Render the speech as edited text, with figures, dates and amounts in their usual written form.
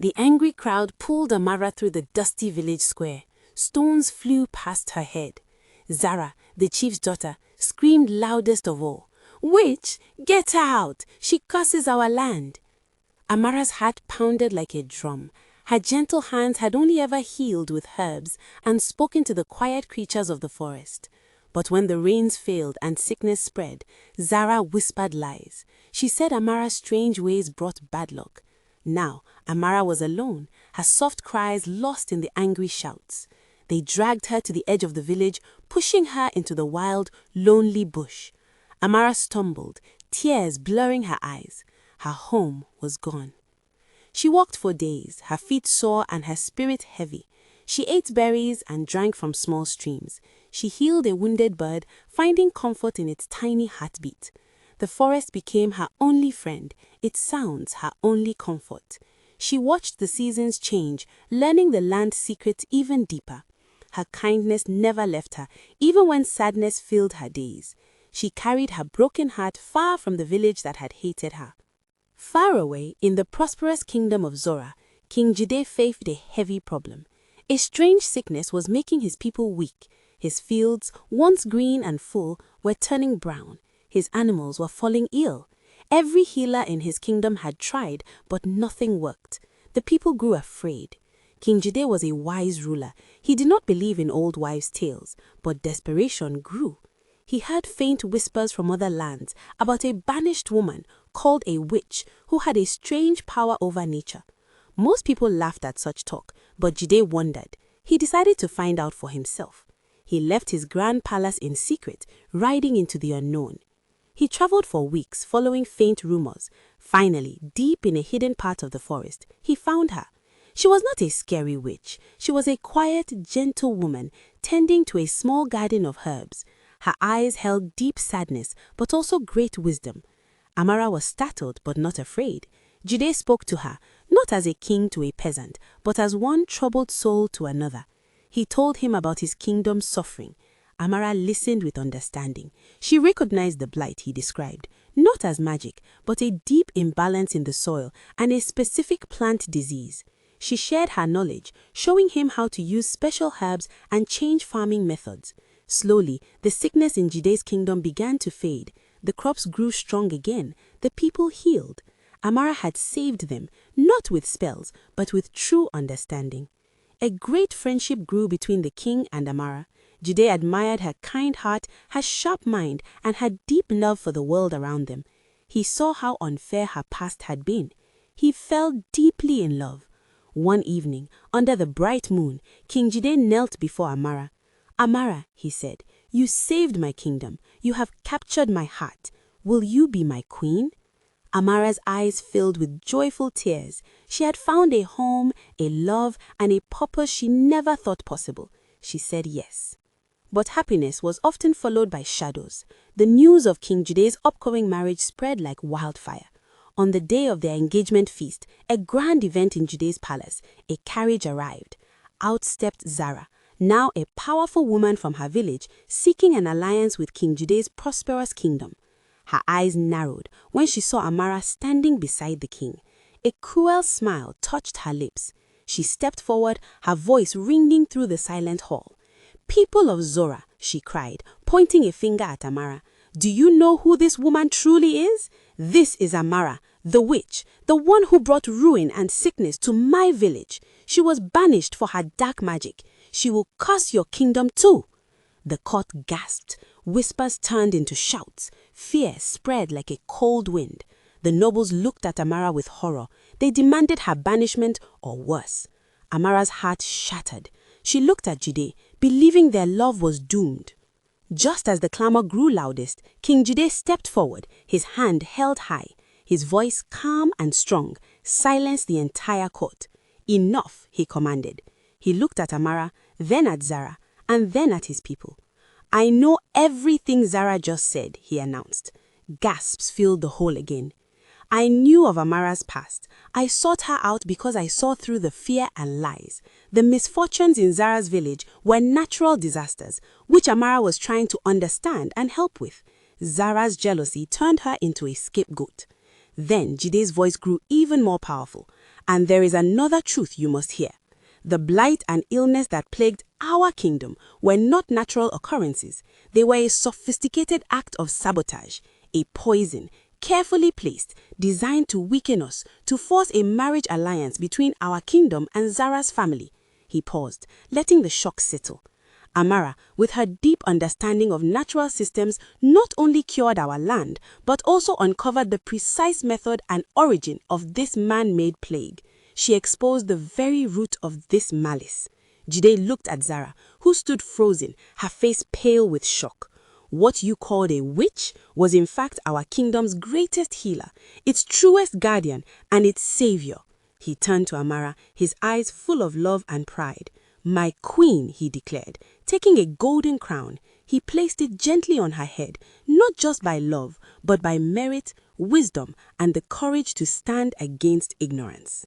The angry crowd pulled Amara through the dusty village square. Stones flew past her head. Zara, the chief's daughter, screamed loudest of all, "Witch, get her out! She curses our land!" Amara's heart pounded like a drum. Her gentle hands had only ever healed with herbs and spoken to the quiet creatures of the forest. But when the rains failed and sickness spread, Zara whispered lies. She said Amara's strange ways brought bad luck. Now, Amara was alone, her soft cries lost in the angry shouts. They dragged her to the edge of the village, pushing her into the wild, lonely bush. Amara stumbled, tears blurring her eyes. Her home was gone. She walked for days, her feet sore and her spirit heavy. She ate berries and drank from small streams. She healed a wounded bird, finding comfort in its tiny heartbeat. The forest became her only friend, its sounds her only comfort. She watched the seasons change, learning the land's secret even deeper. Her kindness never left her, even when sadness filled her days. She carried her broken heart far from the village that had hated her. Far away, in the prosperous kingdom of Zora, King Jide faced a heavy problem. A strange sickness was making his people weak. His fields, once green and full, were turning brown. His animals were falling ill. Every healer in his kingdom had tried, but nothing worked. The people grew afraid. King Jide was a wise ruler. He did not believe in old wives' tales, but desperation grew. He heard faint whispers from other lands about a banished woman called a witch who had a strange power over nature. Most people laughed at such talk, but Jide wondered. He decided to find out for himself. He left his grand palace in secret, riding into the unknown. He traveled for weeks, following faint rumors. Finally, deep in a hidden part of the forest, he found her. She was not a scary witch. She was a quiet, gentle woman, tending to a small garden of herbs. Her eyes held deep sadness, but also great wisdom. Amara was startled, but not afraid. Jide spoke to her, not as a king to a peasant, but as one troubled soul to another. He told him about his kingdom's suffering. Amara listened with understanding. She recognized the blight he described, not as magic, but a deep imbalance in the soil and a specific plant disease. She shared her knowledge, showing him how to use special herbs and change farming methods. Slowly, the sickness in Jide's kingdom began to fade. The crops grew strong again. The people healed. Amara had saved them, not with spells, but with true understanding. A great friendship grew between the king and Amara. Jide admired her kind heart, her sharp mind, and her deep love for the world around them. He saw how unfair her past had been. He fell deeply in love. One evening, under the bright moon, King Jide knelt before Amara. "Amara," he said, "you saved my kingdom. You have captured my heart. Will you be my queen?" Amara's eyes filled with joyful tears. She had found a home, a love, and a purpose she never thought possible. She said yes. But happiness was often followed by shadows. The news of King Jide's upcoming marriage spread like wildfire. On the day of their engagement feast, a grand event in Jide's palace, a carriage arrived. Out stepped Zara, now a powerful woman from her village, seeking an alliance with King Jide's prosperous kingdom. Her eyes narrowed when she saw Amara standing beside the king. A cruel smile touched her lips. She stepped forward, her voice ringing through the silent hall. "People of Zora," she cried, pointing a finger at Amara, "do you know who this woman truly is? This is Amara, the witch, the one who brought ruin and sickness to my village. She was banished for her dark magic. She will curse your kingdom too." The court gasped. Whispers turned into shouts. Fear spread like a cold wind. The nobles looked at Amara with horror. They demanded her banishment or worse. Amara's heart shattered. She looked at Jide, believing their love was doomed. Just as the clamor grew loudest, King Jide stepped forward, his hand held high. His voice, calm and strong, silenced the entire court. "Enough," he commanded. He looked at Amara, then at Zara, and then at his people. "I know everything Zara just said," he announced. Gasps filled the hall again. "I knew of Amara's past. I sought her out because I saw through the fear and lies. The misfortunes in Zara's village were natural disasters, which Amara was trying to understand and help with. Zara's jealousy turned her into a scapegoat." Then Jide's voice grew even more powerful. And there is another truth you must hear. The blight and illness that plagued our kingdom were not natural occurrences. They were a sophisticated act of sabotage, a poison, carefully placed, designed to weaken us, to force a marriage alliance between our kingdom and Zara's family. He paused, letting the shock settle. Amara, with her deep understanding of natural systems, not only cured our land, but also uncovered the precise method and origin of this man-made plague. She exposed the very root of this malice. Jide looked at Zara, who stood frozen, her face pale with shock. What you called a witch was in fact our kingdom's greatest healer, its truest guardian, and its savior. He turned to Amara, his eyes full of love and pride. My queen, he declared. Taking a golden crown, he placed it gently on her head, not just by love, but by merit, wisdom, and the courage to stand against ignorance.